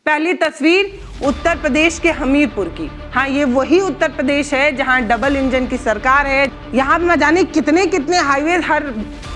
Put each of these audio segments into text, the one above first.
पहली तस्वीर उत्तर प्रदेश के हमीरपुर की। हाँ, ये वही उत्तर प्रदेश है जहाँ डबल इंजन की सरकार है। यहाँ न जाने कितने कितने हाईवे हर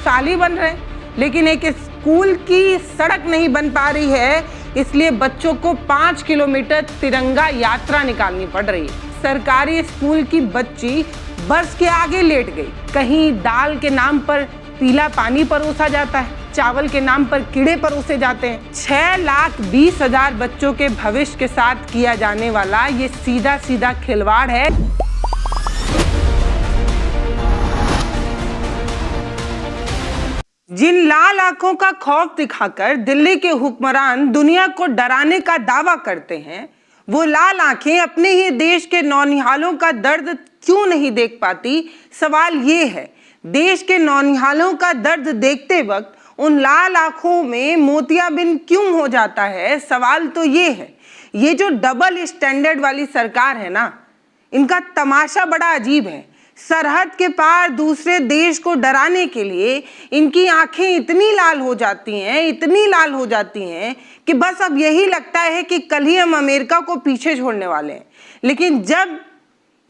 साल ही बन रहे हैं, लेकिन एक स्कूल की सड़क नहीं बन पा रही है, इसलिए बच्चों को 5 किलोमीटर तिरंगा यात्रा निकालनी पड़ रही है। सरकारी स्कूल की बच्ची बस के आगे लेट गई। कहीं दाल के नाम पर पीला पानी परोसा जाता है, चावल के नाम पर कीड़े परोसे जाते हैं। 6,20,000 बच्चों के भविष्य के साथ किया जाने वाला ये सीधा सीधा खिलवाड़ है। जिन लाल आंखों का खौफ दिखाकर दिल्ली के हुक्मरान दुनिया को डराने का दावा करते हैं, वो लाल आंखें अपने ही देश के नौनिहालों का दर्द क्यों नहीं देख पाती? सवाल ये है, देश के नौनिहालों का दर्द देखते वक्त उन लाल आंखों में मोतियाबिंद क्यों हो जाता है? सवाल तो ये है। ये जो डबल स्टैंडर्ड वाली सरकार है ना, इनका तमाशा बड़ा अजीब है। सरहद के पार दूसरे देश को डराने के लिए इनकी आंखें इतनी लाल हो जाती हैं, इतनी लाल हो जाती हैं कि बस अब यही लगता है कि कल ही हम अमेरिका को पीछे छोड़ने वाले हैं। लेकिन जब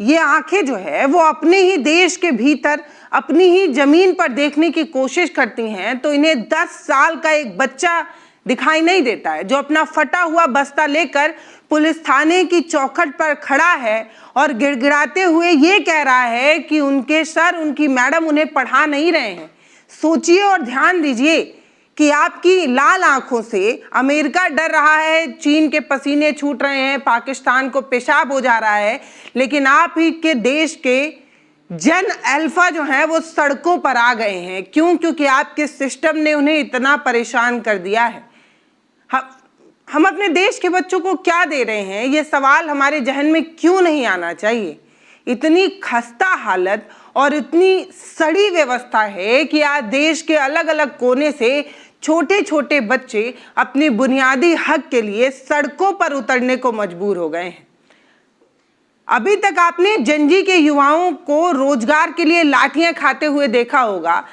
ये आंखें जो है वो अपने ही देश के भीतर अपनी ही जमीन पर देखने की कोशिश करती हैं, तो इन्हें 10 साल का एक बच्चा दिखाई नहीं देता है जो अपना फटा हुआ बस्ता लेकर पुलिस थाने की चौखट पर खड़ा है और गिड़गिड़ाते हुए ये कह रहा है कि उनके सर, उनकी मैडम उन्हें पढ़ा नहीं रहे हैं। सोचिए और ध्यान दीजिए कि आपकी लाल आंखों से अमेरिका डर रहा है, चीन के पसीने छूट रहे हैं, पाकिस्तान को पेशाब हो जा रहा है, लेकिन आप ही के देश के जन अल्फा जो हैं वो सड़कों पर आ गए हैं। क्यों? क्योंकि आपके सिस्टम ने उन्हें इतना परेशान कर दिया है। हम अपने देश के बच्चों को क्या दे रहे हैं, ये सवाल हमारे जहन में क्यों नहीं आना चाहिए? इतनी खस्ता हालत और इतनी सड़ी व्यवस्था है कि आज देश के अलग अलग कोने से छोटे छोटे बच्चे अपनी बुनियादी हक के लिए सड़कों पर उतरने को मजबूर हो गए हैं। अभी तक आपने जनजी के युवाओं को रोजगार के लिए लाठियां खाते हुए देखा होगा,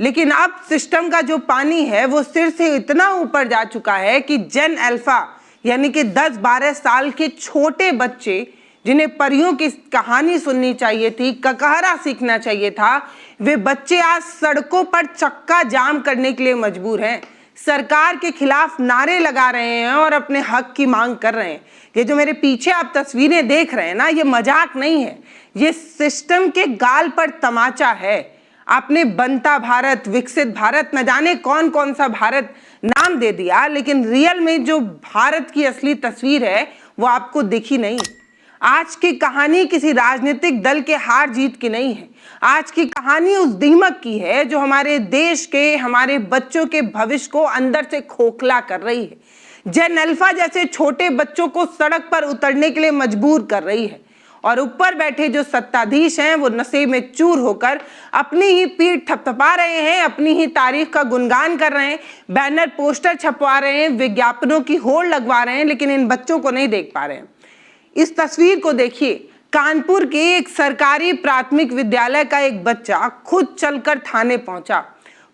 लेकिन अब सिस्टम का जो पानी है वो सिर से इतना ऊपर जा चुका है कि जन अल्फा यानी कि 10-12 साल के छोटे बच्चे जिन्हें परियों की कहानी सुननी चाहिए थी, ककहरा सीखना चाहिए था, वे बच्चे आज सड़कों पर चक्का जाम करने के लिए मजबूर हैं। सरकार के खिलाफ नारे लगा रहे हैं और अपने हक की मांग कर रहे हैं। ये जो मेरे पीछे आप तस्वीरें देख रहे हैं ना, ये मजाक नहीं है, ये सिस्टम के गाल पर तमाचा है। आपने बनता भारत, विकसित भारत, न जाने कौन कौन सा भारत नाम दे दिया, लेकिन रियल में जो भारत की असली तस्वीर है वो आपको दिखी नहीं। आज की कहानी किसी राजनीतिक दल के हार जीत की नहीं है। आज की कहानी उस दीमक की है जो हमारे देश के, हमारे बच्चों के भविष्य को अंदर से खोखला कर रही है। जन अल्फा जैसे छोटे बच्चों को सड़क पर उतरने के लिए मजबूर कर रही है, और ऊपर बैठे जो सत्ताधीश हैं वो नशे में चूर होकर अपनी ही पीठ थपथपा रहे हैं, अपनी ही तारीफ का गुणगान कर रहे हैं, बैनर पोस्टर छपवा रहे हैं, विज्ञापनों की होड़ लगवा रहे हैं, लेकिन इन बच्चों को नहीं देख पा रहे हैं। इस तस्वीर को देखिए, कानपुर के एक सरकारी प्राथमिक विद्यालय का एक बच्चा खुद चलकर थाने पहुंचा।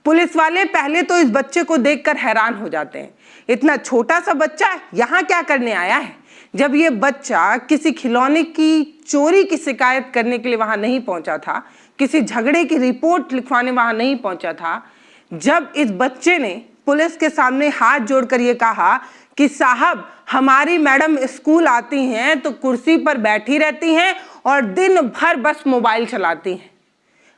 पुलिस वाले पहले तो इस बच्चे को देखकर हैरान हो जाते हैं, इतना छोटा सा बच्चा यहाँ क्या करने आया है? जब ये बच्चा किसी खिलौने की चोरी की शिकायत करने के लिए वहां नहीं पहुंचा था, किसी झगड़े की रिपोर्ट लिखवाने वहां नहीं पहुंचा था, जब इस बच्चे ने पुलिस के सामने हाथ जोड़कर ये कहा कि साहब, हमारी मैडम स्कूल आती हैं तो कुर्सी पर बैठी रहती हैं और दिन भर बस मोबाइल चलाती हैं,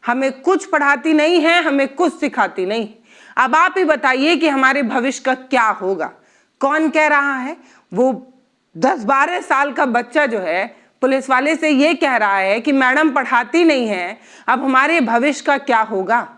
हमें कुछ पढ़ाती नहीं है, हमें कुछ सिखाती नहीं। अब आप ही बताइए कि हमारे भविष्य का क्या होगा? कौन कह रहा है? वो 10-12 साल का बच्चा जो है पुलिस वाले से ये कह रहा है कि मैडम पढ़ाती नहीं है, अब हमारे भविष्य का क्या होगा?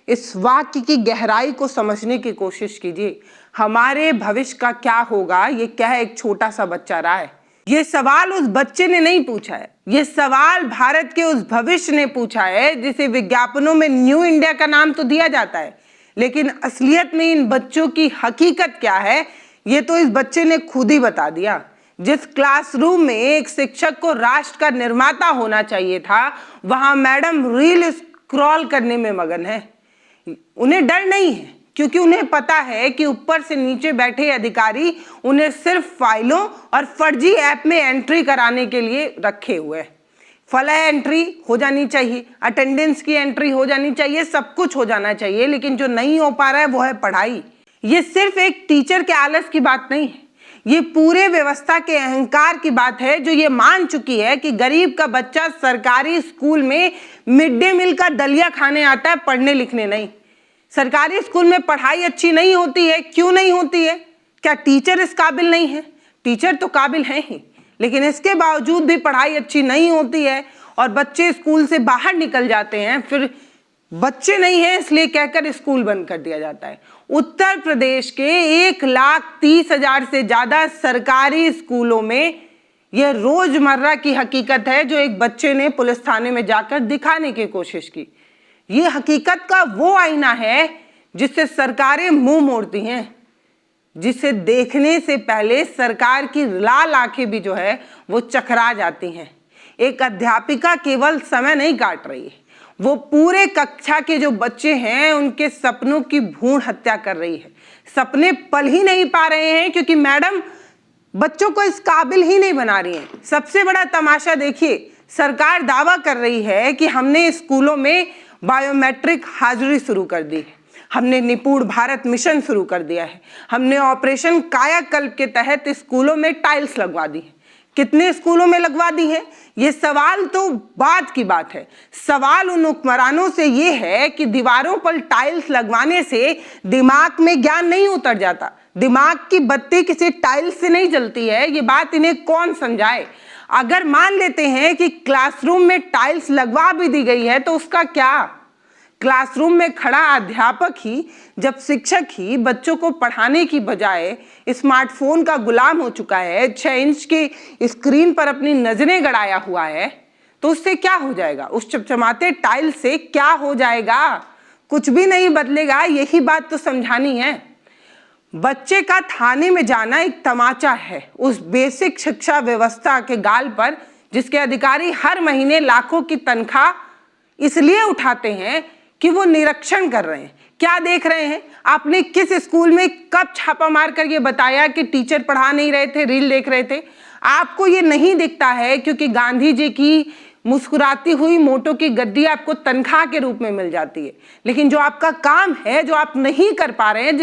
इस वाक्य की गहराई को समझने की कोशिश कीजिए। हमारे भविष्य का क्या होगा, ये क्या एक छोटा सा बच्चा रहा है। ये सवाल उस बच्चे ने नहीं पूछा है, ये सवाल भारत के उस भविष्य ने पूछा है जिसे विज्ञापनों में न्यू इंडिया का नाम तो दिया जाता है, लेकिन असलियत में इन बच्चों की हकीकत क्या है ये तो इस बच्चे ने खुद ही बता दिया। जिस क्लासरूम में एक शिक्षक को राष्ट्र का निर्माता होना चाहिए था, वहां मैडम रील स्क्रॉल करने में मगन है। उन्हें डर नहीं है, क्योंकि उन्हें पता है कि ऊपर से नीचे बैठे अधिकारी उन्हें सिर्फ फाइलों और फर्जी ऐप में एंट्री कराने के लिए रखे हुए हैं। फला एंट्री हो जानी चाहिए, अटेंडेंस की एंट्री हो जानी चाहिए, सब कुछ हो जाना चाहिए, लेकिन जो नहीं हो पा रहा है वो है पढ़ाई। ये सिर्फ एक टीचर के आलस की बात नहीं है, ये पूरे व्यवस्था के अहंकार की बात है, जो ये मान चुकी है कि गरीब का बच्चा सरकारी स्कूल में मिड डे मील का दलिया खाने आता है, पढ़ने लिखने नहीं। सरकारी स्कूल में पढ़ाई अच्छी नहीं होती है। क्यों नहीं होती है? क्या टीचर इस काबिल नहीं है? टीचर तो काबिल हैं ही, लेकिन इसके बावजूद भी पढ़ाई अच्छी नहीं होती है और बच्चे स्कूल से बाहर निकल जाते हैं। फिर बच्चे नहीं हैं इसलिए कहकर स्कूल बंद कर दिया जाता है। उत्तर प्रदेश के 1,30,000 से ज्यादा सरकारी स्कूलों में यह रोजमर्रा की हकीकत है, जो एक बच्चे ने पुलिस थाने में जाकर दिखाने की कोशिश की। ये हकीकत का वो आईना है जिससे सरकारें मुंह मोड़ती हैं, जिसे देखने से पहले सरकार की लाल आंखें भी जो है वो चकरा जाती हैं। एक अध्यापिका केवल समय नहीं काट रही है, वो पूरे कक्षा के जो बच्चे हैं उनके सपनों की भ्रूण हत्या कर रही है। सपने पल ही नहीं पा रहे हैं क्योंकि मैडम बच्चों को इस काबिल ही नहीं बना रही हैं। सबसे बड़ा तमाशा देखिए, सरकार दावा कर रही है कि हमने स्कूलों में बायोमेट्रिक हाजिरी शुरू कर दी है, हमने निपुण भारत मिशन शुरू कर दिया है, हमने ऑपरेशन कायाकल्प के तहत स्कूलों में टाइल्स लगवा दी है। कितने स्कूलों में लगवा दी है? ये सवाल तो बाद की बात है। सवाल उन हुक्मरानों से ये है कि दीवारों पर टाइल्स लगवाने से दिमाग में ज्ञान नहीं उतर जाता, दिमाग की बत्ती किसी टाइल्स से नहीं जलती है। ये बात इन्हें कौन समझाए? अगर मान लेते हैं कि क्लासरूम में टाइल्स लगवा भी दी गई है तो उसका क्या? क्लासरूम में खड़ा अध्यापक ही, जब शिक्षक ही बच्चों को पढ़ाने की बजाय स्मार्टफोन का गुलाम हो चुका है, 6 इंच की स्क्रीन पर अपनी नजरें गड़ाया हुआ है, तो उससे क्या हो जाएगा? उस चमचमाते टाइल से क्या हो जाएगा? कुछ भी नहीं बदलेगा। यही बात तो समझानी है। बच्चे का थाने में जाना एक तमाचा है उस बेसिक शिक्षा व्यवस्था के गाल पर, जिसके अधिकारी हर महीने लाखों की तनख्वाह इसलिए उठाते हैं कि वो निरीक्षण कर रहे हैं। क्या देख रहे हैं? आपने किस स्कूल में कब छापा मार कर ये बताया कि टीचर पढ़ा नहीं रहे थे, रील देख रहे थे? आपको ये नहीं दिखता है क्योंकि गांधी जी की मुस्कुराती हुई मोटो की गद्दी आपको तनख्वाह के रूप में मिल जाती है। लेकिन जो आपका काम है, जो आप नहीं कर पा रहे हैं,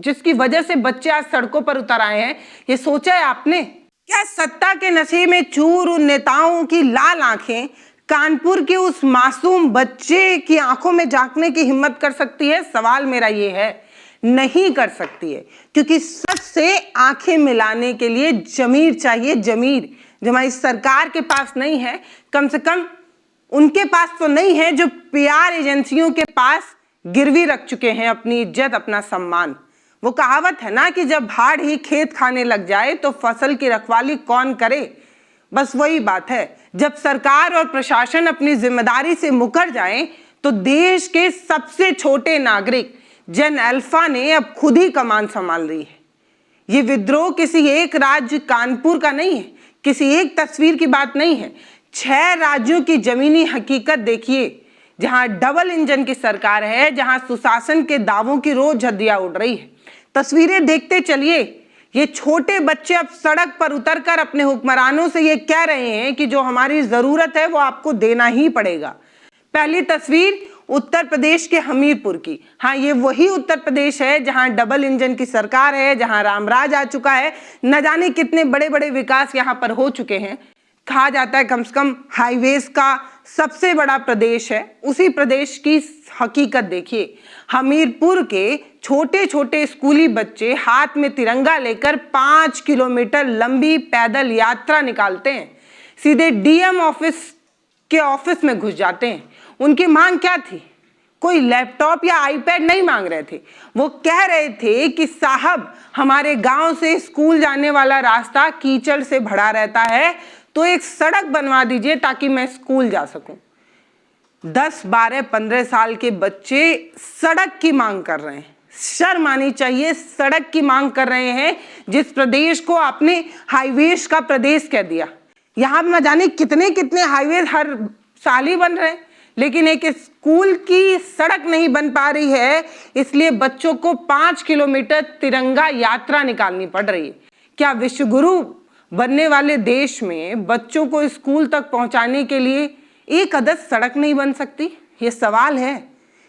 जिसकी वजह से बच्चे आज सड़कों पर उतर आए हैं, ये सोचा है आपने? क्या सत्ता के नशे में चूर उन नेताओं की लाल आंखें कानपुर के उस मासूम बच्चे की आंखों में झांकने की हिम्मत कर सकती है? सवाल मेरा ये है, नहीं कर सकती है, क्योंकि सच से आंखें मिलाने के लिए जमीर चाहिए, जमीर, जो हमारी सरकार के पास नहीं है। कम से कम उनके पास तो नहीं है जो पीआर एजेंसियों के पास गिरवी रख चुके हैं अपनी इज्जत, अपना सम्मान। वो कहावत है ना कि जब भाड़ ही खेत खाने लग जाए तो फसल की रखवाली कौन करे? बस वही बात है। जब सरकार और प्रशासन अपनी जिम्मेदारी से मुकर जाएं, तो देश के सबसे छोटे नागरिक जन अल्फा ने अब खुद ही कमान संभाल रही है। ये विद्रोह किसी एक राज्य कानपुर का नहीं है, किसी एक तस्वीर की बात नहीं है। 6 राज्यों की जमीनी हकीकत देखिए, जहां डबल इंजन की सरकार है, जहां सुशासन के दावों की रोज झद्दियां उड़ रही है। तस्वीरें देखते चलिए। ये छोटे बच्चे अब सड़क पर उतरकर अपने हुक्मरानों से ये कह रहे हैं कि जो हमारी जरूरत है वो आपको देना ही पड़ेगा। पहली तस्वीर उत्तर प्रदेश के हमीरपुर की। हाँ, ये वही उत्तर प्रदेश है जहां डबल इंजन की सरकार है, जहां रामराज आ चुका है। न जाने कितने बड़े बड़े विकास यहां पर हो चुके हैं। कहा जाता है कम से कम हाईवेज का सबसे बड़ा प्रदेश है। उसी प्रदेश की हकीकत देखिए। हमीरपुर के छोटे छोटे स्कूली बच्चे हाथ में तिरंगा लेकर 5 किलोमीटर लंबी पैदल यात्रा निकालते हैं, सीधे डीएम ऑफिस में घुस जाते हैं। उनकी मांग क्या थी? कोई लैपटॉप या आईपैड नहीं मांग रहे थे। वो कह रहे थे कि साहब, हमारे गांव से स्कूल जाने वाला रास्ता कीचड़ से भरा रहता है, तो एक सड़क बनवा दीजिए ताकि मैं स्कूल जा सकूं। 10, 12, 15 साल के बच्चे सड़क की मांग कर रहे हैं। शर्म आनी चाहिए। सड़क की मांग कर रहे हैं जिस प्रदेश को आपने हाईवेज का प्रदेश कह दिया। यहां न जाने कितने कितने हाईवे हर साल ही बन रहे हैं। लेकिन एक स्कूल की सड़क नहीं बन पा रही है, इसलिए बच्चों को 5 किलोमीटर तिरंगा यात्रा निकालनी पड़ रही है। क्या विश्वगुरु बनने वाले देश में बच्चों को स्कूल तक पहुंचाने के लिए एक अदद सड़क नहीं बन सकती? ये सवाल है।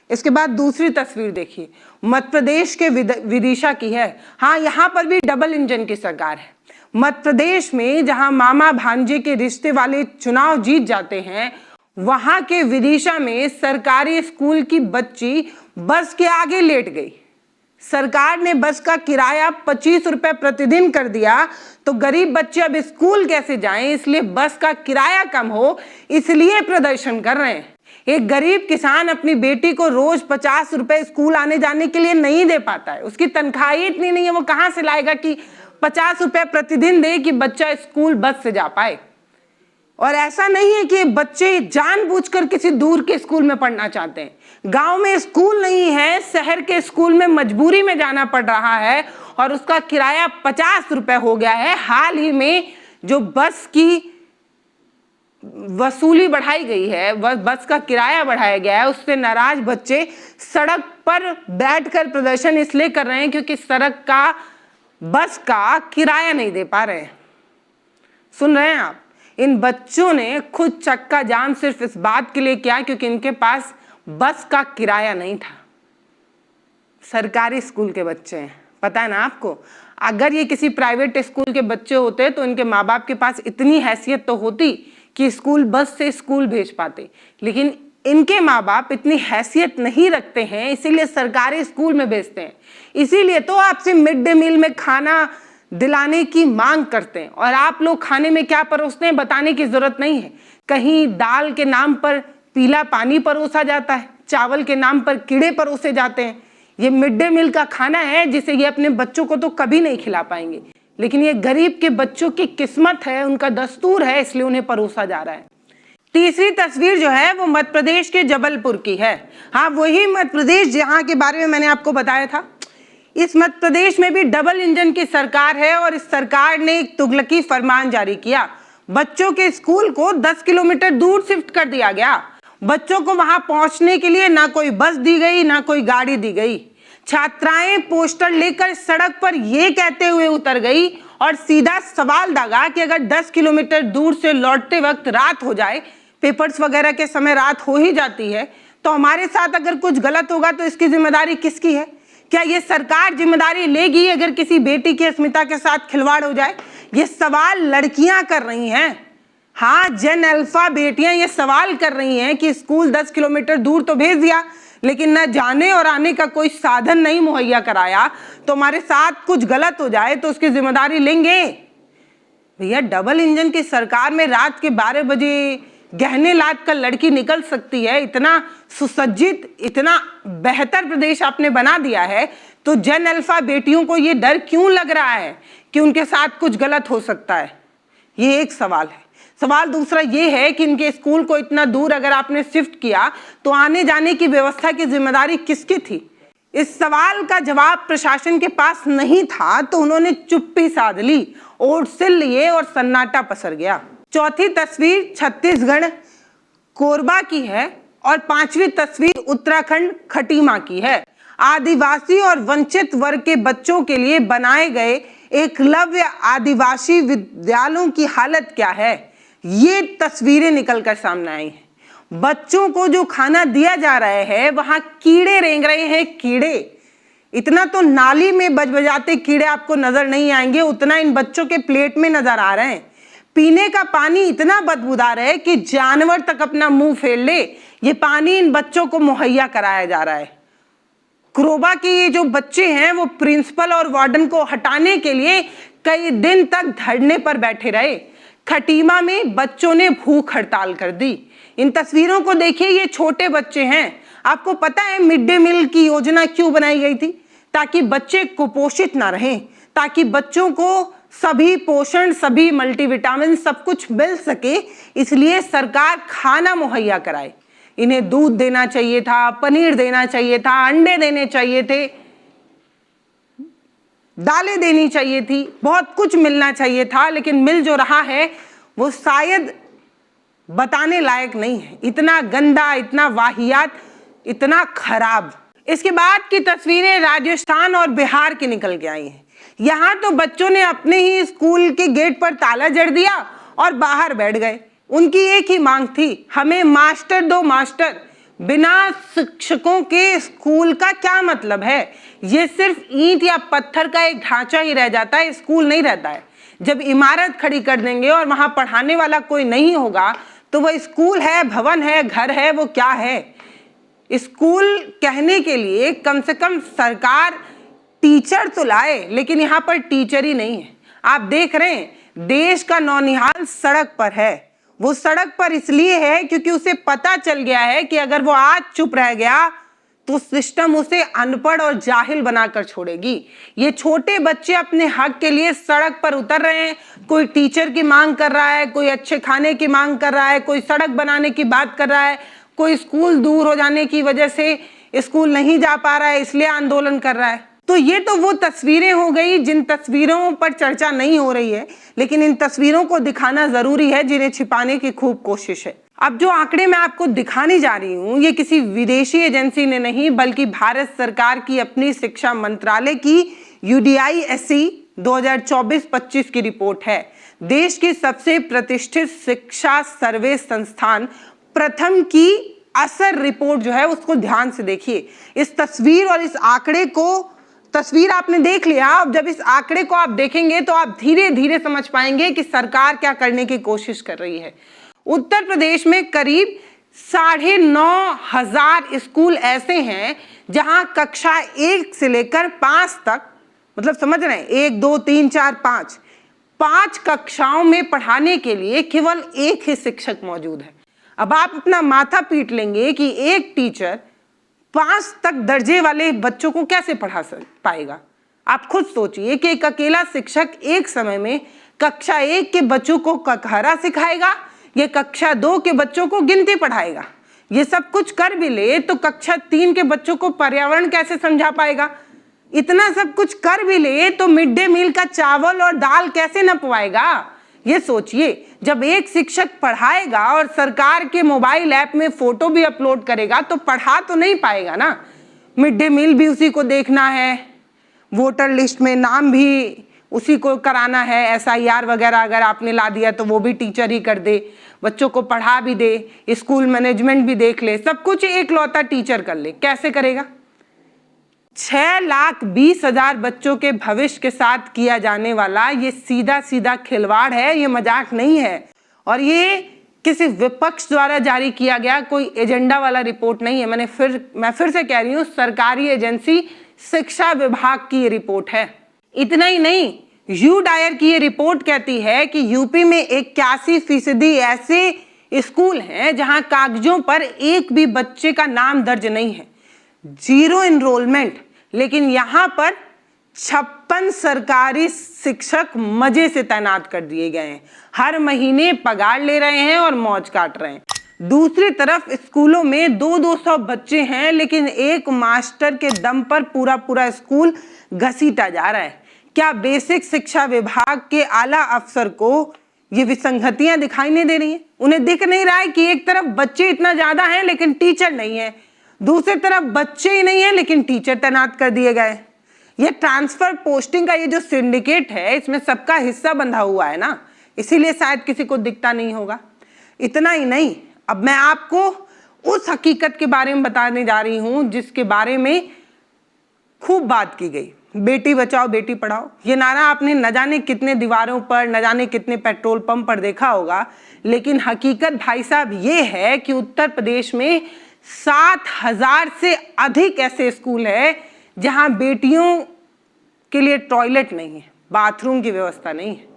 इसके बाद दूसरी तस्वीर देखिए, मध्य प्रदेश के विदिशा की है। हाँ, यहाँ पर भी डबल इंजन की सरकार है। मध्य प्रदेश में जहाँ मामा भांजे के रिश्ते वाले चुनाव जीत जाते हैं, वहां के विदिशा में सरकारी स्कूल की बच्ची बस के आगे लेट गई। सरकार ने बस का किराया 25 रुपए प्रतिदिन कर दिया, तो गरीब बच्चे अब स्कूल कैसे जाएं, इसलिए बस का किराया कम हो, इसलिए प्रदर्शन कर रहे हैं। एक गरीब किसान अपनी बेटी को रोज 50 रुपए स्कूल आने जाने के लिए नहीं दे पाता है। उसकी तनख्वाह इतनी नहीं है, वो कहां से लाएगा कि 50 रुपए प्रतिदिन दे कि बच्चा स्कूल बस से जा पाए। और ऐसा नहीं है कि बच्चे जानबूझकर किसी दूर के स्कूल में पढ़ना चाहते हैं। गांव में स्कूल नहीं है, शहर के स्कूल में मजबूरी में जाना पड़ रहा है और उसका किराया 50 रुपए हो गया है। हाल ही में जो बस की वसूली बढ़ाई गई है, बस का किराया बढ़ाया गया है, उससे नाराज बच्चे सड़क पर बैठकर प्रदर्शन इसलिए कर रहे हैं क्योंकि सड़क का बस का किराया नहीं दे पा रहे हैं। सुन रहे हैं आप? इन बच्चों ने खुद चक्का जाम सिर्फ इस बात के लिए किया क्योंकि इनके पास बस का किराया नहीं था। सरकारी स्कूल के बच्चे हैं, पता है ना आपको। अगर ये किसी प्राइवेट स्कूल के बच्चे होते तो इनके माँ बाप के पास इतनी हैसियत तो होती कि स्कूल बस से स्कूल भेज पाते, लेकिन इनके माँ बाप इतनी हैसियत नहीं रखते हैं, इसीलिए सरकारी स्कूल में भेजते हैं। इसीलिए तो आपसे मिड डे मील में खाना दिलाने की मांग करते हैं और आप लोग खाने में क्या परोसते हैं बताने की जरूरत नहीं है। कहीं दाल के नाम पर पीला पानी परोसा जाता है, चावल के नाम पर कीड़े परोसे जाते हैं। ये मिड डे मील का खाना है जिसे ये अपने बच्चों को तो कभी नहीं खिला पाएंगे, लेकिन ये गरीब के बच्चों की किस्मत है, उनका दस्तूर है, इसलिए उन्हें परोसा जा रहा है। तीसरी तस्वीर जो है वो मध्य प्रदेश के जबलपुर की है। हाँ, वही मध्य प्रदेश जहाँ के बारे में मैंने आपको बताया था। इस मध्य प्रदेश में भी डबल इंजन की सरकार है और इस सरकार ने एक तुगलकी फरमान जारी किया। बच्चों के स्कूल को 10 किलोमीटर दूर शिफ्ट कर दिया गया। बच्चों को वहां पहुंचने के लिए ना कोई बस दी गई, ना कोई गाड़ी दी गई। छात्राएं पोस्टर लेकर सड़क पर ये कहते हुए उतर गई और सीधा सवाल दागा कि अगर 10 किलोमीटर दूर से लौटते वक्त रात हो जाए, पेपर्स वगैरह के समय रात हो ही जाती है, तो हमारे साथ अगर कुछ गलत होगा तो इसकी जिम्मेदारी किसकी है? क्या ये सरकार जिम्मेदारी लेगी अगर किसी बेटी की अस्मिता के साथ खिलवाड़ हो जाए? ये सवाल लड़कियां कर रही हैं। हाँ, जेन अल्फा बेटियां ये सवाल कर रही हैं कि स्कूल 10 किलोमीटर दूर तो भेज दिया, लेकिन न जाने और आने का कोई साधन नहीं मुहैया कराया, तो हमारे साथ कुछ गलत हो जाए तो उसकी जिम्मेदारी लेंगे? भैया, डबल इंजन की सरकार में रात के 12 बजे गहने लाद कर लड़की निकल सकती है। इतना सुसज्जित, इतना बेहतर प्रदेश आपने बना दिया है, तो जेन अल्फा बेटियों को ये डर क्यों लग रहा है कि उनके साथ कुछ गलत हो सकता है? ये एक सवाल है। सवाल दूसरा ये है कि इनके स्कूल को इतना दूर अगर आपने शिफ्ट किया तो आने जाने की व्यवस्था की जिम्मेदारी किसकी थी? इस सवाल का जवाब प्रशासन के पास नहीं था, तो उन्होंने चुप्पी साध ली, ओट सिल लिए और सन्नाटा पसर गया। चौथी तस्वीर छत्तीसगढ़ कोरबा की है और पांचवी तस्वीर उत्तराखंड खटीमा की है। आदिवासी और वंचित वर्ग के बच्चों के लिए बनाए गए एकलव्य आदिवासी विद्यालयों की हालत क्या है, ये तस्वीरें निकलकर सामने आई हैं। बच्चों को जो खाना दिया जा रहा है वहां कीड़े रेंग रहे हैं, कीड़े। इतना तो नाली में बजबजाते कीड़े आपको नजर नहीं आएंगे, उतना इन बच्चों के प्लेट में नजर आ रहे हैं। पीने का पानी इतना बदबूदार है कि जानवर तक अपना मुंह फेर ले, ये पानी इन बच्चों को मुहैया कराया जा रहा है। कोरबा के ये जो बच्चे हैं वो प्रिंसिपल और वार्डन को हटाने के लिए कई दिन तक धरने पर बैठे रहे। खटीमा में बच्चों ने भूख हड़ताल कर दी। इन तस्वीरों को देखिए, ये छोटे बच्चे हैं। आपको पता है मिड डे मील की योजना क्यों बनाई गई थी? ताकि बच्चे कुपोषित ना रहें, ताकि बच्चों को सभी पोषण, सभी मल्टीविटामिन सब कुछ मिल सके, इसलिए सरकार खाना मुहैया कराए। इन्हें दूध देना चाहिए था, पनीर देना चाहिए था, अंडे देने चाहिए थे, दालें देनी चाहिए थी, बहुत कुछ मिलना चाहिए था, लेकिन मिल जो रहा है वो शायद बताने लायक नहीं है। इतना गंदा, इतना वाहियात, इतना खराब। इसके बाद की तस्वीरें राजस्थान और बिहार की निकल के आई हैं। यहाँ तो बच्चों ने अपने ही स्कूल के गेट पर ताला जड़ दिया और बाहर बैठ गए। उनकी एक ही मांग थी, हमें मास्टर दो मास्टर। बिना शिक्षकों के स्कूल का क्या मतलब है? ये सिर्फ ईंट या पत्थर का एक ढांचा ही रह जाता है, स्कूल नहीं रहता है। जब इमारत खड़ी कर देंगे और वहां पढ़ाने वाला कोई नहीं होगा तो वो स्कूल है, भवन है, घर है, वो क्या है? स्कूल कहने के लिए कम से कम सरकार टीचर तो लाए, लेकिन यहाँ पर टीचर ही नहीं है। आप देख रहे हैं देश का नौनिहाल सड़क पर है। वो सड़क पर इसलिए है क्योंकि उसे पता चल गया है कि अगर वो आज चुप रह गया तो सिस्टम उसे अनपढ़ और जाहिल बनाकर छोड़ेगी। ये छोटे बच्चे अपने हक के लिए सड़क पर उतर रहे हैं। कोई टीचर की मांग कर रहा है, कोई अच्छे खाने की मांग कर रहा है, कोई सड़क बनाने की बात कर रहा है, कोई स्कूल दूर हो जाने की वजह से स्कूल नहीं जा पा रहा है इसलिए आंदोलन कर रहा है। तो ये तो वो तस्वीरें हो गई जिन तस्वीरों पर चर्चा नहीं हो रही है, लेकिन इन तस्वीरों को दिखाना जरूरी है जिन्हें छिपाने की खूब कोशिश है। अब जो आंकड़े मैं आपको दिखाने जा रही हूँ ये किसी विदेशी एजेंसी ने नहीं बल्कि भारत सरकार की अपनी शिक्षा मंत्रालय की UDISC 2024-25 की रिपोर्ट है। देश की सबसे प्रतिष्ठित शिक्षा सर्वे संस्थान प्रथम की असर रिपोर्ट जो है उसको ध्यान से देखिए। इस तस्वीर और इस आंकड़े को, तस्वीर आपने देख लिया, अब जब इस आंकड़े को आप देखेंगे तो आप धीरे धीरे समझ पाएंगे कि सरकार क्या करने की कोशिश कर रही है। उत्तर प्रदेश में करीब 9,500 स्कूल ऐसे हैं जहां कक्षा 1 से लेकर 5 तक, मतलब समझ रहे हैं 1 2 3 4 5 कक्षाओं में पढ़ाने के लिए केवल एक ही शिक्षक मौजूद है। अब आप अपना माथा पीट लेंगे कि एक टीचर 5 तक दर्जे वाले बच्चों को कैसे पढ़ा पाएगा। आप खुद सोचिए कि एक अकेला शिक्षक एक समय में कक्षा 1 के बच्चों को ककहरा सिखाएगा, ये कक्षा 2 के बच्चों को गिनती पढ़ाएगा। ये सब कुछ कर भी ले तो कक्षा 3 के बच्चों को पर्यावरण कैसे समझा पाएगा? इतना सब कुछ कर भी ले तो मिड डे मील का चावल और दाल कैसे नपवाएगा? ये सोचिए, जब एक शिक्षक पढ़ाएगा और सरकार के मोबाइल ऐप में फोटो भी अपलोड करेगा तो पढ़ा तो नहीं पाएगा ना। मिड डे मील भी उसी को देखना है, वोटर लिस्ट में नाम भी उसी को कराना है, SIR वगैरह अगर आपने ला दिया तो वो भी टीचर ही कर दे, बच्चों को पढ़ा भी दे, स्कूल मैनेजमेंट भी देख ले, सब कुछ एक लौता टीचर कर ले। कैसे करेगा? 6,20,000 बच्चों के भविष्य के साथ किया जाने वाला ये सीधा सीधा खिलवाड़ है, ये मजाक नहीं है। और ये किसी विपक्ष द्वारा जारी किया गया कोई एजेंडा वाला रिपोर्ट नहीं है। मैं फिर से कह रही हूँ, सरकारी एजेंसी शिक्षा विभाग की ये रिपोर्ट है। इतना ही नहीं, UDAIR की ये रिपोर्ट कहती है कि यूपी में 81% ऐसे स्कूल हैं जहां कागजों पर एक भी बच्चे का नाम दर्ज नहीं है, 0 एनरोलमेंट। लेकिन यहां पर 56 सरकारी शिक्षक मजे से तैनात कर दिए गए हैं, हर महीने पगार ले रहे हैं और मौज काट रहे हैं। दूसरी तरफ स्कूलों में 200 बच्चे हैं लेकिन एक मास्टर के दम पर पूरा स्कूल घसीटा जा रहा है। क्या बेसिक शिक्षा विभाग के आला अफसर को ये विसंगतियां दिखाई नहीं दे रही हैं? उन्हें दिख नहीं रहा है कि एक तरफ बच्चे इतना ज्यादा हैं लेकिन टीचर नहीं है, दूसरी तरफ बच्चे ही नहीं है लेकिन टीचर तैनात कर दिए गए। ये ट्रांसफर पोस्टिंग का ये जो सिंडिकेट है इसमें सबका हिस्सा बंधा हुआ है ना, इसीलिए शायद किसी को दिखता नहीं होगा। इतना ही नहीं, अब मैं आपको उस हकीकत के बारे में बताने जा रही हूं जिसके बारे में खूब बात की गई, बेटी बचाओ बेटी पढ़ाओ। ये नारा आपने न जाने कितने दीवारों पर, न जाने कितने पेट्रोल पंप पर देखा होगा, लेकिन हकीकत भाई साहब ये है कि उत्तर प्रदेश में 7,000 से अधिक ऐसे स्कूल हैं जहां बेटियों के लिए टॉयलेट नहीं है, बाथरूम की व्यवस्था नहीं है।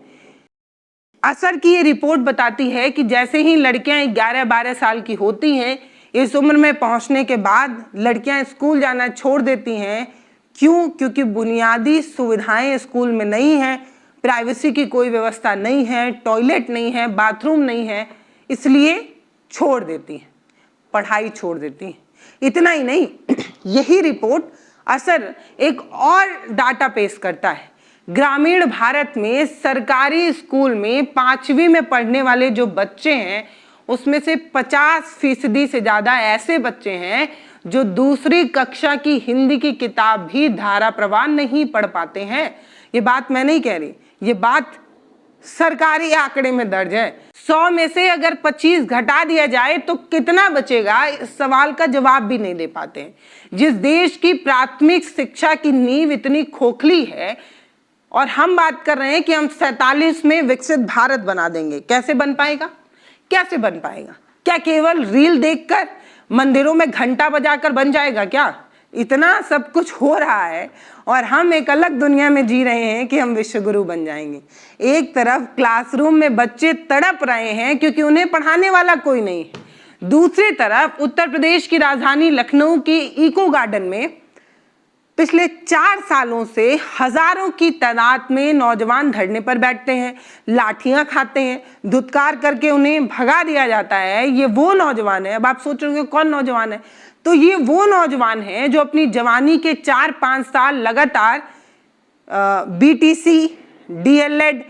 असर की ये रिपोर्ट बताती है कि जैसे ही लड़कियां 11-12 साल की होती हैं, इस उम्र में पहुंचने के बाद लड़कियां स्कूल जाना छोड़ देती हैं। क्यों? क्योंकि बुनियादी सुविधाएं स्कूल में नहीं है, प्राइवेसी की कोई व्यवस्था नहीं है, टॉयलेट नहीं है, बाथरूम नहीं है, इसलिए छोड़ देती हैं, पढ़ाई छोड़ देती हैं। इतना ही नहीं, यही रिपोर्ट असर एक और डाटा पेश करता है। ग्रामीण भारत में सरकारी स्कूल में 5वीं में पढ़ने वाले जो बच्चे हैं उसमें से 50% से ज़्यादा ऐसे बच्चे हैं जो दूसरी कक्षा की हिंदी की किताब भी धारा प्रवाह नहीं पढ़ पाते हैं। ये बात मैं नहीं कह रही, ये बात सरकारी आंकड़े में दर्ज है। 100 में से अगर 25 घटा दिया जाए तो कितना बचेगा, इस सवाल का जवाब भी नहीं दे पाते हैं। जिस देश की प्राथमिक शिक्षा की नींव इतनी खोखली है और हम बात कर रहे हैं कि हम 47 में विकसित भारत बना देंगे, कैसे बन पाएगा? कैसे बन पाएगा? क्या केवल रील देखकर, मंदिरों में घंटा बजाकर बन जाएगा क्या? इतना सब कुछ हो रहा है और हम एक अलग दुनिया में जी रहे हैं कि हम विश्वगुरु बन जाएंगे। एक तरफ क्लासरूम में बच्चे तड़प रहे हैं क्योंकि उन्हें पढ़ाने वाला कोई नहीं है। दूसरी तरफ उत्तर प्रदेश की राजधानी लखनऊ की इको गार्डन में पिछले 4 सालों से हजारों की तादाद में नौजवान धरने पर बैठते हैं, लाठियां खाते हैं, धुतकार करके उन्हें भगा दिया जाता है। ये वो नौजवान है, अब आप सोच रहे होंगे कौन नौजवान है, तो ये वो नौजवान हैं जो अपनी जवानी के 4-5 साल लगातार बीटीसी, डीएलएड,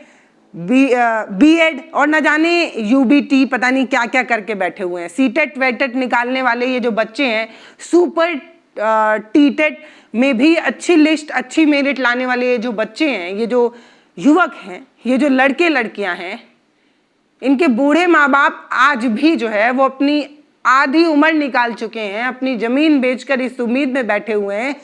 बीएड और न जाने यूबीटी पता नहीं क्या क्या करके बैठे हुए हैं। सीटेट वेटेट निकालने वाले ये जो बच्चे हैं, सुपर टीटेट में भी अच्छी लिस्ट, अच्छी मेरिट लाने वाले ये जो बच्चे हैं, ये जो युवक हैं, ये जो लड़के लड़कियां हैं, इनके बूढ़े माँ बाप आज भी जो है वो अपनी आधी उम्र निकाल चुके हैं, अपनी जमीन बेचकर इस उम्मीद में बैठे हुए हैं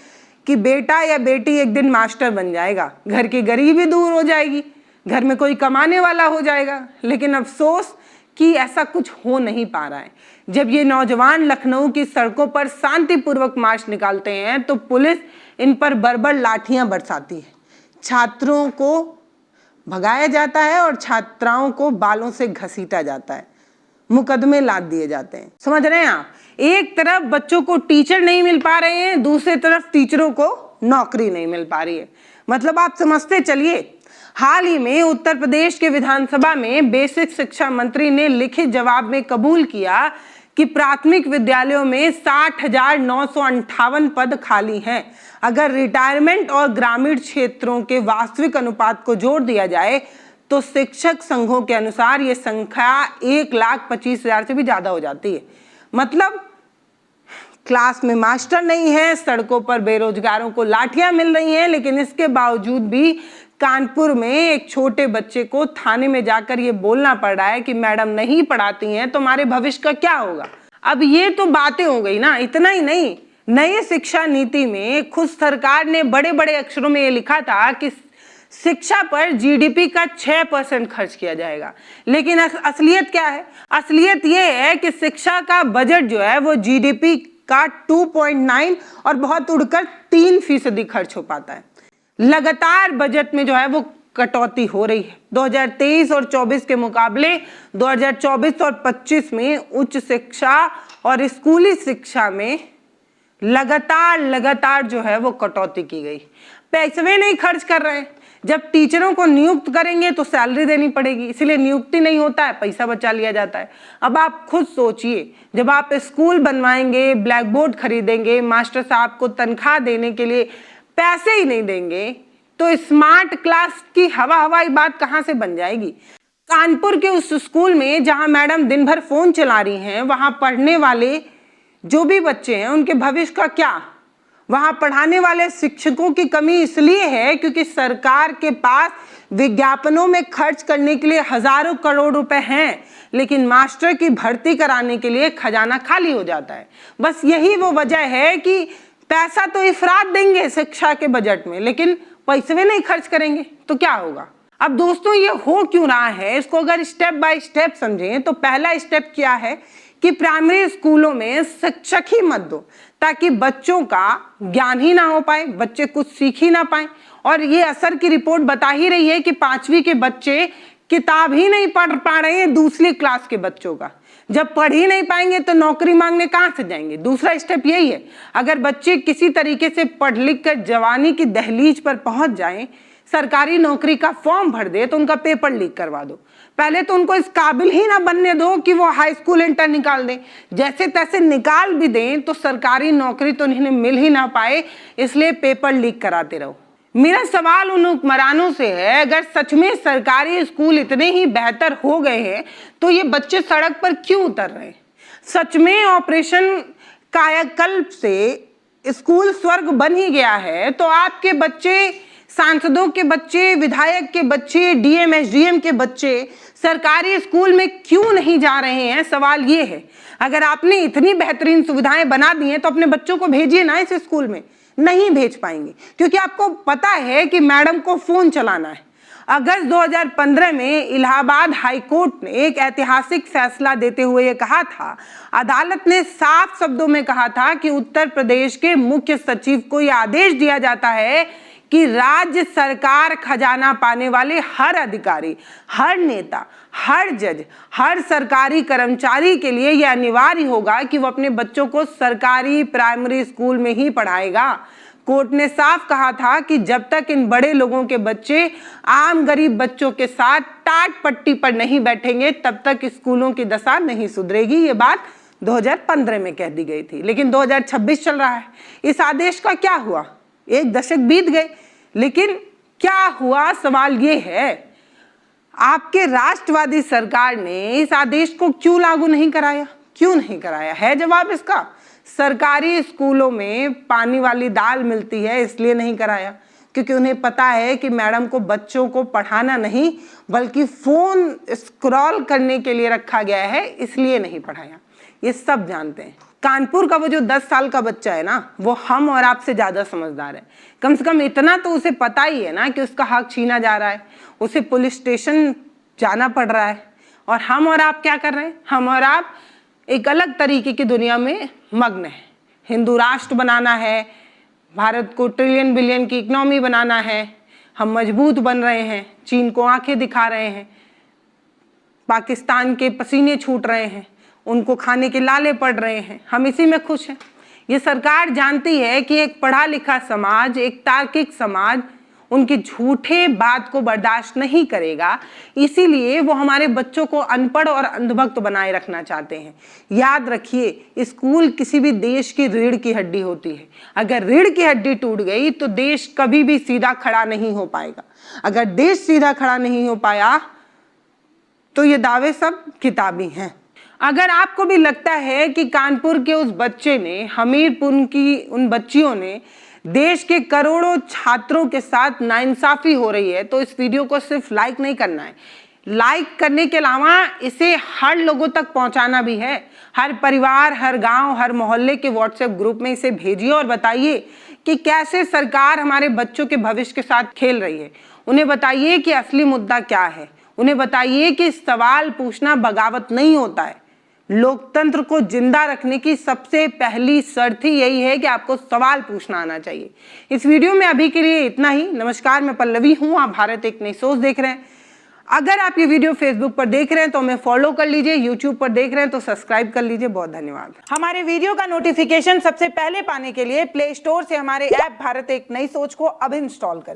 कि बेटा या बेटी एक दिन मास्टर बन जाएगा, घर की गरीबी दूर हो जाएगी, घर में कोई कमाने वाला हो जाएगा। लेकिन अफसोस कि ऐसा कुछ हो नहीं पा रहा है। जब ये नौजवान लखनऊ की सड़कों पर शांतिपूर्वक मार्च निकालते हैं तो पुलिस इन पर बर्बर लाठियां बरसाती है, छात्रों को भगाया जाता है और छात्राओं को बालों से घसीटा जाता है, मुकदमे लाद दिए जाते हैं। समझ रहे हैं आप? एक तरफ बच्चों को टीचर नहीं मिल पा रहे हैं, दूसरी तरफ टीचरों को नौकरी नहीं मिल पा रही है। मतलब आप समझते चलिए। हाल ही में उत्तर प्रदेश के विधानसभा में बेसिक शिक्षा मंत्री ने लिखित जवाब में कबूल किया कि प्राथमिक विद्यालयों में 60,958 पद खाली हैं। अगर रिटायरमेंट और ग्रामीण क्षेत्रों के वास्तविक अनुपात को जोड़ दिया जाए तो शिक्षक संघों के अनुसार ये संख्या 1,25,000 से भी ज्यादा हो जाती है। मतलब क्लास में मास्टर नहीं है, सड़कों पर बेरोजगारों को लाठियां मिल रही हैं, लेकिन इसके बावजूद भी कानपुर में एक छोटे बच्चे को थाने में जाकर ये बोलना पड़ रहा है कि मैडम नहीं पढ़ाती हैं तो हमारे भविष्य का क्या होगा। अब ये तो बातें हो गई ना। इतना ही नहीं, नई शिक्षा नीति में खुद सरकार ने बड़े बड़े अक्षरों में ये लिखा था कि शिक्षा पर जीडीपी का 6% खर्च किया जाएगा। लेकिन असलियत क्या है? असलियत ये है कि शिक्षा का बजट जो है वो जीडीपी का 2.9 और बहुत उड़कर 3% खर्च हो पाता है। लगातार बजट में जो है वो कटौती हो रही है। 2023 और 24 के मुकाबले 2024 और 25 में उच्च शिक्षा और स्कूली शिक्षा में लगातार जो है वो कटौती की गई। पैसे नहीं खर्च कर रहे हैं। जब टीचरों को नियुक्त करेंगे तो सैलरी देनी पड़ेगी, इसलिए नियुक्ति नहीं होता है, पैसा बचा लिया जाता है। अब आप खुद सोचिए, जब आप स्कूल बनवाएंगे, ब्लैक बोर्ड खरीदेंगे, मास्टर साहब को तनख्वाह देने के लिए पैसे ही नहीं देंगे तो स्मार्ट क्लास की हवाई बात कहां से बन जाएगी। कानपुर के उस स्कूल में जहां मैडम दिन भर फोन चला रही हैं, वहां पढ़ने वाले जो भी बच्चे हैं उनके भविष्य का क्या? वहां पढ़ाने वाले शिक्षकों की कमी इसलिए है क्योंकि सरकार के पास विज्ञापनों में खर्च करने के लिए हजारों करोड़ रुपए हैं, लेकिन मास्टर की भर्ती कराने के लिए खजाना खाली हो जाता है। बस यही वो वजह है कि पैसा तो इफरात देंगे शिक्षा के बजट में, लेकिन पैसे नहीं खर्च करेंगे तो क्या होगा। अब दोस्तों ये हो क्यों रहा है, इसको अगर स्टेप बाय स्टेप समझें तो पहला स्टेप क्या है कि प्राइमरी स्कूलों में शिक्षक ही मत दो, ताकि बच्चों का ज्ञान ही ना हो पाए, बच्चे कुछ सीख ही ना पाए। और ये असर की रिपोर्ट बता ही रही है कि 5वीं के बच्चे किताब ही नहीं पढ़ पा रहे हैं दूसरी क्लास के बच्चों का। जब पढ़ ही नहीं पाएंगे तो नौकरी मांगने कहां से जाएंगे। दूसरा स्टेप यही है, अगर बच्चे किसी तरीके से पढ़ लिख कर जवानी की दहलीज पर पहुंच जाएं, सरकारी नौकरी का फॉर्म भर दे तो उनका पेपर लीक करवा दो। पहले तो उनको इस काबिल ही ना बनने दो कि वो हाई स्कूल इंटर निकाल दें। जैसे तैसे निकाल भी दें तो सरकारी नौकरी तो इन्हें मिल ही ना पाए, इसलिए पेपर लीक कराते रहो। मेरा सवाल उन हुक्मरानों से है, अगर सच में सरकारी स्कूल इतने ही बेहतर हो गए हैं तो ये बच्चे सड़क पर क्यों उतर रहे हैं? सच में ऑपरेशन कायाकल्प से स्कूल स्वर्ग बन ही गया है तो आपके बच्चे, सांसदों के बच्चे, विधायक के बच्चे, डीएम एसडीएम के बच्चे सरकारी स्कूल में क्यों नहीं जा रहे हैं? सवाल ये है। अगर आपने इतनी बेहतरीन सुविधाएं बना दी हैं तो अपने बच्चों को भेजिए ना इस स्कूल में। नहीं भेज पाएंगे क्योंकि आपको पता है कि मैडम को फोन चलाना है। अगस्त 2015 में इलाहाबाद हाई कोर्ट ने एक ऐतिहासिक फैसला देते हुए ये कहा था, अदालत ने साफ शब्दों में कहा था कि उत्तर प्रदेश के मुख्य सचिव को यह आदेश दिया जाता है कि राज्य सरकार खजाना पाने वाले हर अधिकारी, हर नेता, हर जज, हर सरकारी कर्मचारी के लिए यह अनिवार्य होगा कि वो अपने बच्चों को सरकारी प्राइमरी स्कूल में ही पढ़ाएगा। कोर्ट ने साफ कहा था कि जब तक इन बड़े लोगों के बच्चे आम गरीब बच्चों के साथ टाट पट्टी पर नहीं बैठेंगे तब तक स्कूलों की दशा नहीं सुधरेगी। ये बात 2015 में कह दी गई थी, लेकिन 2026 चल रहा है। इस आदेश का क्या हुआ? एक दशक बीत गए, लेकिन क्या हुआ? सवाल ये है, आपके राष्ट्रवादी सरकार ने इस आदेश को क्यों लागू नहीं कराया? क्यों नहीं कराया है जवाब इसका? सरकारी स्कूलों में पानी वाली दाल मिलती है इसलिए नहीं कराया, क्योंकि उन्हें पता है कि मैडम को बच्चों को पढ़ाना नहीं बल्कि फोन स्क्रॉल करने के लिए रखा गया है, इसलिए नहीं पढ़ाया। ये सब जानते हैं। कानपुर का वो जो 10 साल का बच्चा है ना, वो हम और आपसे ज्यादा समझदार है। कम से कम इतना तो उसे पता ही है ना कि उसका हक छीना जा रहा है, उसे पुलिस स्टेशन जाना पड़ रहा है। और हम और आप क्या कर रहे हैं? हम और आप एक अलग तरीके की दुनिया में मग्न है। हिंदू राष्ट्र बनाना है, भारत को ट्रिलियन बिलियन की इकोनॉमी बनाना है, हम मजबूत बन रहे हैं, चीन को आंखें दिखा रहे हैं, पाकिस्तान के पसीने छूट रहे हैं, उनको खाने के लाले पड़ रहे हैं, हम इसी में खुश हैं। ये सरकार जानती है कि एक पढ़ा लिखा समाज, एक तार्किक समाज उनकी झूठे बात को बर्दाश्त नहीं करेगा, इसीलिए वो हमारे बच्चों को अनपढ़ और अंधभक्त बनाए रखना चाहते हैं। याद रखिए, स्कूल किसी भी देश की रीढ़ की हड्डी होती है। अगर रीढ़ की हड्डी टूट गई तो देश कभी भी सीधा खड़ा नहीं हो पाएगा। अगर देश सीधा खड़ा नहीं हो पाया तो ये दावे सब किताबी हैं। अगर आपको भी लगता है कि कानपुर के उस बच्चे ने, हमीरपुर की उन बच्चियों ने देश के करोड़ों छात्रों के साथ नाइंसाफी हो रही है, तो इस वीडियो को सिर्फ लाइक नहीं करना है, लाइक करने के अलावा इसे हर लोगों तक पहुंचाना भी है। हर परिवार, हर गांव, हर मोहल्ले के व्हाट्सएप ग्रुप में इसे भेजिए और बताइए कि कैसे सरकार हमारे बच्चों के भविष्य के साथ खेल रही है। उन्हें बताइए कि असली मुद्दा क्या है। उन्हें बताइए कि सवाल पूछना बगावत नहीं होता है। लोकतंत्र को जिंदा रखने की सबसे पहली शर्त ही यही है कि आपको सवाल पूछना आना चाहिए। इस वीडियो में अभी के लिए इतना ही। नमस्कार, मैं पल्लवी हूं, आप भारत एक नई सोच देख रहे हैं। अगर आप ये वीडियो फेसबुक पर देख रहे हैं तो हमें फॉलो कर लीजिए, यूट्यूब पर देख रहे हैं तो सब्सक्राइब कर लीजिए। बहुत धन्यवाद। हमारे वीडियो का नोटिफिकेशन सबसे पहले पाने के लिए प्ले स्टोर से हमारे ऐप भारत एक नई सोच को अब इंस्टॉल करें।